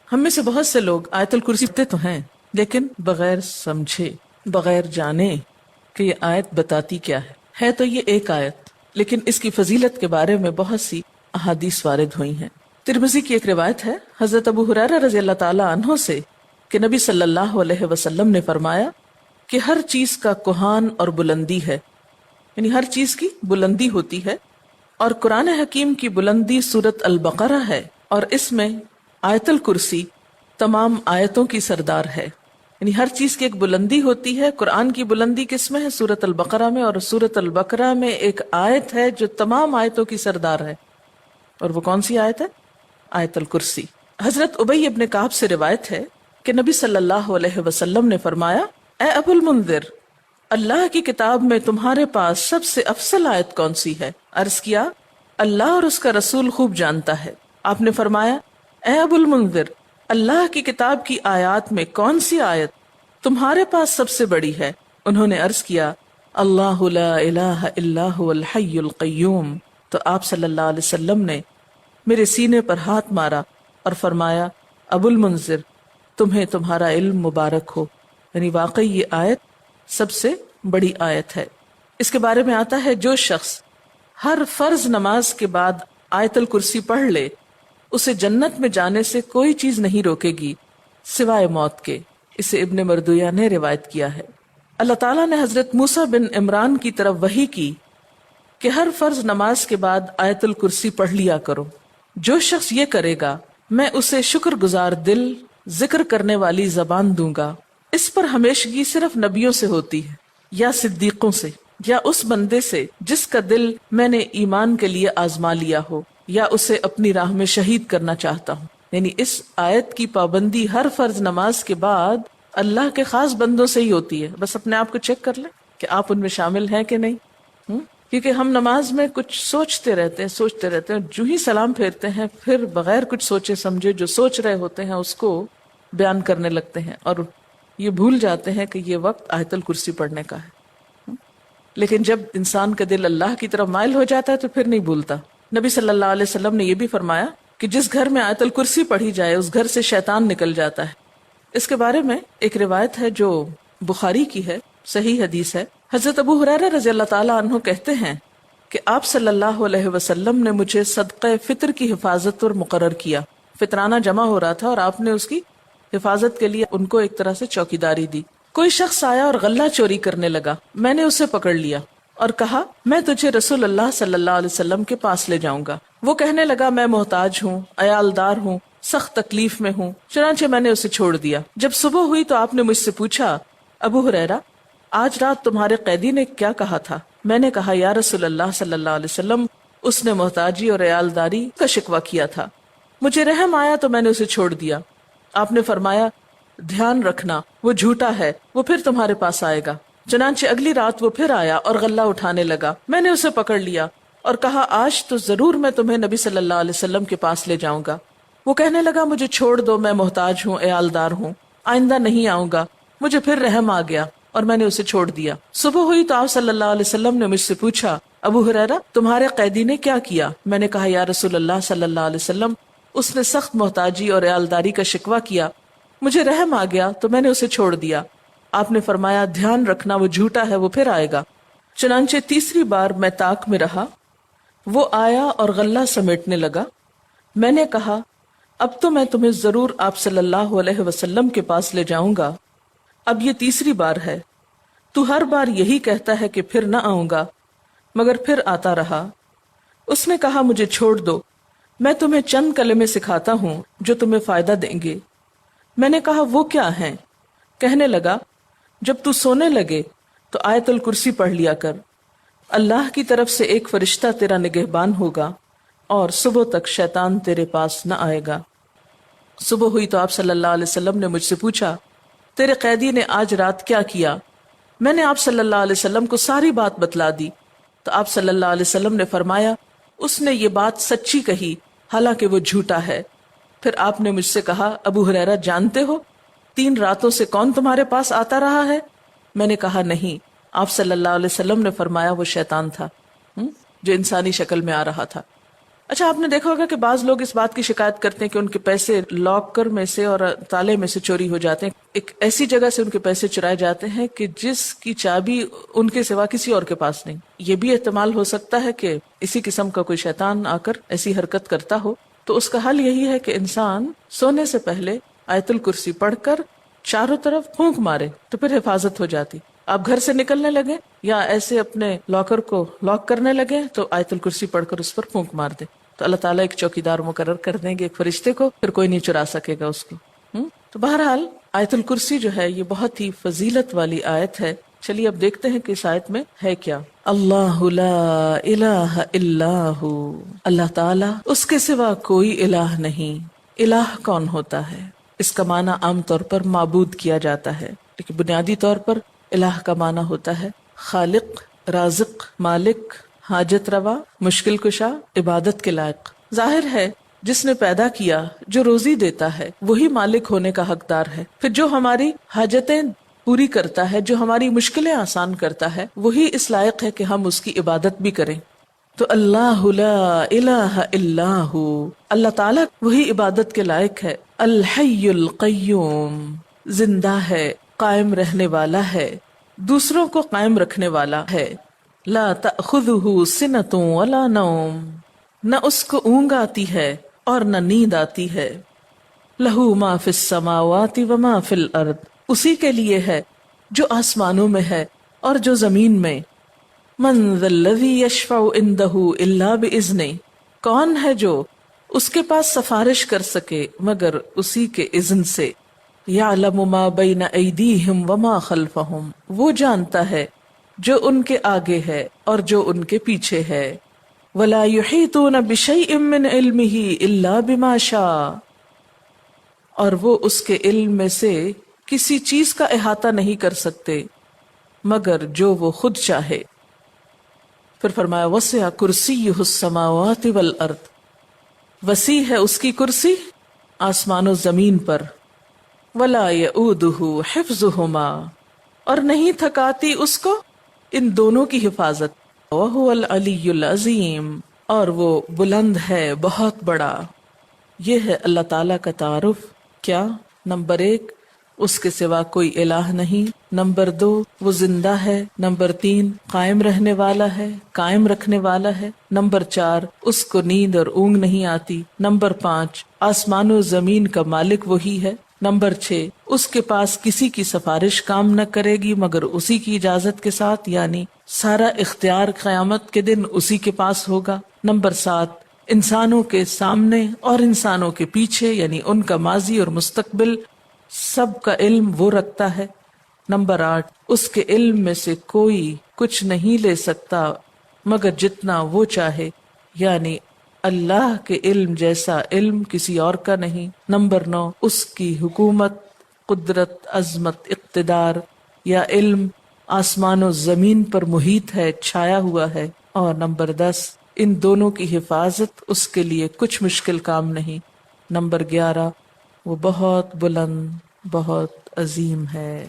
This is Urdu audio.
ہم میں سے بہت سے لوگ آیت الکرسی پڑھتے تو ہیں لیکن بغیر سمجھے، بغیر جانے کہ یہ آیت بتاتی کیا ہے تو یہ ایک آیت، لیکن اس کی فضیلت کے بارے میں بہت سی احادیث وارد ہوئی ہیں۔ ترمذی کی ایک روایت ہے حضرت ابو ہریرہ رضی اللہ تعالی عنہ سے کہ نبی صلی اللہ علیہ وسلم نے فرمایا کہ ہر چیز کا کوہان اور بلندی ہے، یعنی ہر چیز کی بلندی ہوتی ہے، اور قرآن حکیم کی بلندی سورت البقرہ ہے، اور اس میں آیت الکرسی تمام آیتوں کی سردار ہے۔ یعنی ہر چیز کی ایک بلندی ہوتی ہے۔ قرآن کی بلندی کس میں ہے؟ سورت البقرہ میں، اور سورت البقرہ میں ایک آیت ہے جو تمام آیتوں کی سردار ہے، اور وہ کون سی آیت ہے؟ آیت الکرسی۔ حضرت ابی ابن کعب سے روایت ہے کہ نبی صلی اللہ علیہ وسلم نے فرمایا، اے ابو المنذر، اللہ کی کتاب میں تمہارے پاس سب سے افضل آیت کون سی ہے؟ عرض کیا، اللہ اور اس کا رسول خوب جانتا ہے۔ آپ نے فرمایا، اے ابو المنذر، اللہ کی کتاب کی آیات میں کون سی آیت تمہارے پاس سب سے بڑی ہے؟ انہوں نے عرض کیا، اللہ لا الہ الا هو الحی القیوم۔ تو آپ صلی اللہ علیہ وسلم نے میرے سینے پر ہاتھ مارا اور فرمایا، ابو المنذر، تمہیں تمہارا علم مبارک ہو، یعنی واقعی یہ آیت سب سے بڑی آیت ہے۔ اس کے بارے میں آتا ہے، جو شخص ہر فرض نماز کے بعد آیت الکرسی پڑھ لے، اسے جنت میں جانے سے کوئی چیز نہیں روکے گی سوائے موت کے۔ اسے ابن مردویہ نے روایت کیا ہے۔ اللہ تعالیٰ نے حضرت موسیٰ بن عمران کی طرف وحی کی کہ ہر فرض نماز کے بعد آیت الکرسی پڑھ لیا کرو۔ جو شخص یہ کرے گا میں اسے شکر گزار دل، ذکر کرنے والی زبان دوں گا۔ اس پر ہمیشگی صرف نبیوں سے ہوتی ہے، یا صدیقوں سے، یا اس بندے سے جس کا دل میں نے ایمان کے لیے آزما لیا ہو، یا اسے اپنی راہ میں شہید کرنا چاہتا ہوں۔ یعنی اس آیت کی پابندی ہر فرض نماز کے بعد اللہ کے خاص بندوں سے ہی ہوتی ہے۔ بس اپنے آپ کو چیک کر لیں کہ آپ ان میں شامل ہیں کہ نہیں۔ کیونکہ ہم نماز میں کچھ سوچتے رہتے ہیں، جو ہی سلام پھیرتے ہیں پھر بغیر کچھ سوچے سمجھے جو سوچ رہے ہوتے ہیں اس کو بیان کرنے لگتے ہیں، اور یہ بھول جاتے ہیں کہ یہ وقت آیت الکرسی پڑھنے کا ہے۔ لیکن جب انسان کا دل اللہ کی طرف مائل ہو جاتا ہے تو پھر نہیں بھولتا۔ نبی صلی اللہ علیہ وسلم نے یہ بھی فرمایا کہ جس گھر میں آیت الکرسی پڑھی جائے اس گھر سے شیطان نکل جاتا ہے۔ اس کے بارے میں ایک روایت ہے جو بخاری کی ہے، صحیح حدیث ہے۔ حضرت ابو ہریرہ رضی اللہ تعالی عنہ کہتے ہیں کہ آپ صلی اللہ علیہ وسلم نے مجھے صدقہ فطر کی حفاظت پر مقرر کیا۔ فطرانہ جمع ہو رہا تھا اور آپ نے اس کی حفاظت کے لیے ان کو ایک طرح سے چوکیداری دی۔ کوئی شخص آیا اور غلہ چوری کرنے لگا، میں نے اسے پکڑ لیا اور کہا، میں تجھے رسول اللہ صلی اللہ علیہ وسلم کے پاس لے جاؤں گا۔ وہ کہنے لگا، میں محتاج ہوں، عیالدار ہوں، سخت تکلیف میں ہوں، چنانچہ میں نے اسے چھوڑ دیا۔ جب صبح ہوئی تو آپ نے مجھ سے پوچھا، ابو ہریرہ، آج رات تمہارے قیدی نے کیا کہا تھا؟ میں نے کہا، یا رسول اللہ صلی اللہ علیہ وسلم، اس نے محتاجی اور عیالداری کا شکوہ کیا تھا، مجھے رحم آیا تو میں نے اسے چھوڑ دیا۔ آپ نے فرمایا، دھیان رکھنا، وہ جھوٹا ہے، وہ پھر تمہارے پاس آئے گا۔ چنانچہ اگلی رات وہ پھر آیا اور غلہ اٹھانے لگا، میں نے اسے پکڑ لیا اور کہا، آج تو ضرور میں تمہیں نبی صلی اللہ علیہ وسلم کے پاس لے جاؤں گا۔ وہ کہنے لگا، مجھے چھوڑ دو، میں محتاج ہوں، عیالدار ہوں، آئندہ نہیں آؤں گا۔ مجھے پھر رحم آ گیا اور میں نے اسے چھوڑ دیا۔ صبح ہوئی تو آپ صلی اللہ علیہ وسلم نے مجھ سے پوچھا، ابو ہریرہ، تمہارے قیدی نے کیا کیا؟ میں نے کہا، یا رسول اللہ صلی اللہ علیہ وسلم، اس نے سخت محتاجی اور عیالداری کا شکوہ کیا، مجھے رحم آ گیا تو میں نے اسے چھوڑ دیا۔ آپ نے فرمایا، دھیان رکھنا، وہ جھوٹا ہے، وہ پھر آئے گا۔ چنانچہ تیسری بار میں طاق میں رہا، وہ آیا اور غلہ سمیٹنے لگا۔ میں نے کہا، اب تو میں تمہیں ضرور آپ صلی اللہ علیہ وسلم کے پاس لے جاؤں گا، اب یہ تیسری بار ہے، تو ہر بار یہی کہتا ہے کہ پھر نہ آؤں گا، مگر پھر آتا رہا۔ اس نے کہا، مجھے چھوڑ دو، میں تمہیں چند کلمے سکھاتا ہوں جو تمہیں فائدہ دیں گے۔ میں نے کہا، وہ کیا ہیں؟ کہنے لگا، جب تو سونے لگے تو آیت الکرسی پڑھ لیا کر، اللہ کی طرف سے ایک فرشتہ تیرا نگہبان ہوگا اور صبح تک شیطان تیرے پاس نہ آئے گا۔ صبح ہوئی تو آپ صلی اللہ علیہ وسلم نے مجھ سے پوچھا، تیرے قیدی نے آج رات کیا کیا؟ میں نے آپ صلی اللہ علیہ وسلم کو ساری بات بتلا دی تو آپ صلی اللہ علیہ وسلم نے فرمایا، اس نے یہ بات سچی کہی، حالانکہ وہ جھوٹا ہے۔ پھر آپ نے مجھ سے کہا، ابو ہریرہ، جانتے ہو 3 راتوں سے کون تمہارے پاس آتا رہا ہے؟ میں نے کہا، نہیں۔ آپ صلی اللہ علیہ وسلم نے فرمایا، وہ شیطان تھا جو انسانی شکل میں آ رہا تھا۔ اچھا، آپ نے دیکھا ہوگا کہ بعض لوگ اس بات کی شکایت کرتے ہیں کہ ان کے پیسے لاکر میں سے اور تالے میں سے چوری ہو جاتے ہیں. ایک ایسی جگہ سے ان کے پیسے چرائے جاتے ہیں کہ جس کی چابی ان کے سوا کسی اور کے پاس نہیں. یہ بھی احتمال ہو سکتا ہے کہ اسی قسم کا کوئی شیطان آ کر ایسی حرکت کرتا ہو. تو اس کا حل یہی ہے کہ انسان سونے سے پہلے آیت الکرسی پڑھ کر چاروں طرف پھونک مارے تو پھر حفاظت ہو جاتی. آپ گھر سے نکلنے لگے یا ایسے اپنے لاکر کو لاک کرنے لگے تو آیت الکرسی پڑھ کر اس پر پھونک مار دے تو اللہ تعالیٰ ایک چوکیدار مقرر کر دیں گے، ایک فرشتے کو، پھر کوئی نہیں چرا سکے گا اس کو. تو بہرحال آیت الکرسی جو ہے یہ بہت ہی فضیلت والی آیت ہے. چلیے اب دیکھتے ہیں کہ اس آیت میں ہے کیا. اللہ لا الہ الا ہو، اللہ تعالیٰ اس کے سوا کوئی الہ نہیں. الہ کون ہوتا ہے؟ اس کا معنی عام طور پر معبود کیا جاتا ہے، لیکن بنیادی طور پر الہ کا معنی ہوتا ہے خالق، رازق، مالک، حاجت روا، مشکل کشا، عبادت کے لائق. ظاہر ہے جس نے پیدا کیا، جو روزی دیتا ہے، وہی مالک ہونے کا حقدار ہے. پھر جو ہماری حاجتیں پوری کرتا ہے، جو ہماری مشکلیں آسان کرتا ہے، وہی اس لائق ہے کہ ہم اس کی عبادت بھی کریں. تو اللہ لا الہ الا ہو، اللہ تعالیٰ وہی عبادت کے لائق ہے. الحی القیوم، زندہ ہے، قائم رہنے والا ہے، دوسروں کو قائم رکھنے والا ہے. لا تأخذہ سنۃ ولا نوم، نہ اس کو اونگ آتی ہے اور نہ نیند آتی ہے. لہ ما فی السماوات وما فی الارض، اسی کے لیے ہے جو آسمانوں میں ہے اور جو زمین میں. من ذا الذی یشفع عندہ الا باذنہ، کون ہے جو اس کے پاس سفارش کر سکے مگر اسی کے اذن سے. یعلم ما بین ایدیہم وما خلفہم، وہ جانتا ہے جو ان کے آگے ہے اور جو ان کے پیچھے ہے. ولا یحیطون بشیء من علمہ الا بما شاء، اور وہ اس کے علم میں سے کسی چیز کا احاطہ نہیں کر سکتے مگر جو وہ خود چاہے. پھر فرمایا وسع کرسیہ السماوات والارض، وسیع ہے اس کی کرسی آسمان و زمین پر. ولا یؤودہ حفظہما، اور نہیں تھکاتی اس کو ان دونوں کی حفاظت. وہو العلی العظیم، اور وہ بلند ہے، بہت بڑا. یہ ہے اللہ تعالیٰ کا تعارف. کیا؟ نمبر 1، اس کے سوا کوئی الہ نہیں. نمبر 2، وہ زندہ ہے. نمبر 3، قائم رہنے والا ہے، قائم رکھنے والا ہے. نمبر 4، اس کو نیند اور اونگ نہیں آتی. نمبر 5، آسمان و زمین کا مالک وہی ہے. نمبر 6، اس کے پاس کسی کی سفارش کام نہ کرے گی مگر اسی کی اجازت کے ساتھ، یعنی سارا اختیار قیامت کے دن اسی کے پاس ہوگا. نمبر 7، انسانوں کے سامنے اور انسانوں کے پیچھے، یعنی ان کا ماضی اور مستقبل سب کا علم وہ رکھتا ہے. نمبر 8، اس کے علم میں سے کوئی کچھ نہیں لے سکتا مگر جتنا وہ چاہے، یعنی اللہ کے علم جیسا علم کسی اور کا نہیں. نمبر 9، اس کی حکومت، قدرت، عظمت، اقتدار یا علم آسمان و زمین پر محیط ہے، چھایا ہوا ہے. اور نمبر 10، ان دونوں کی حفاظت اس کے لیے کچھ مشکل کام نہیں. نمبر 11، وہ بہت بلند، بہت عظیم ہے.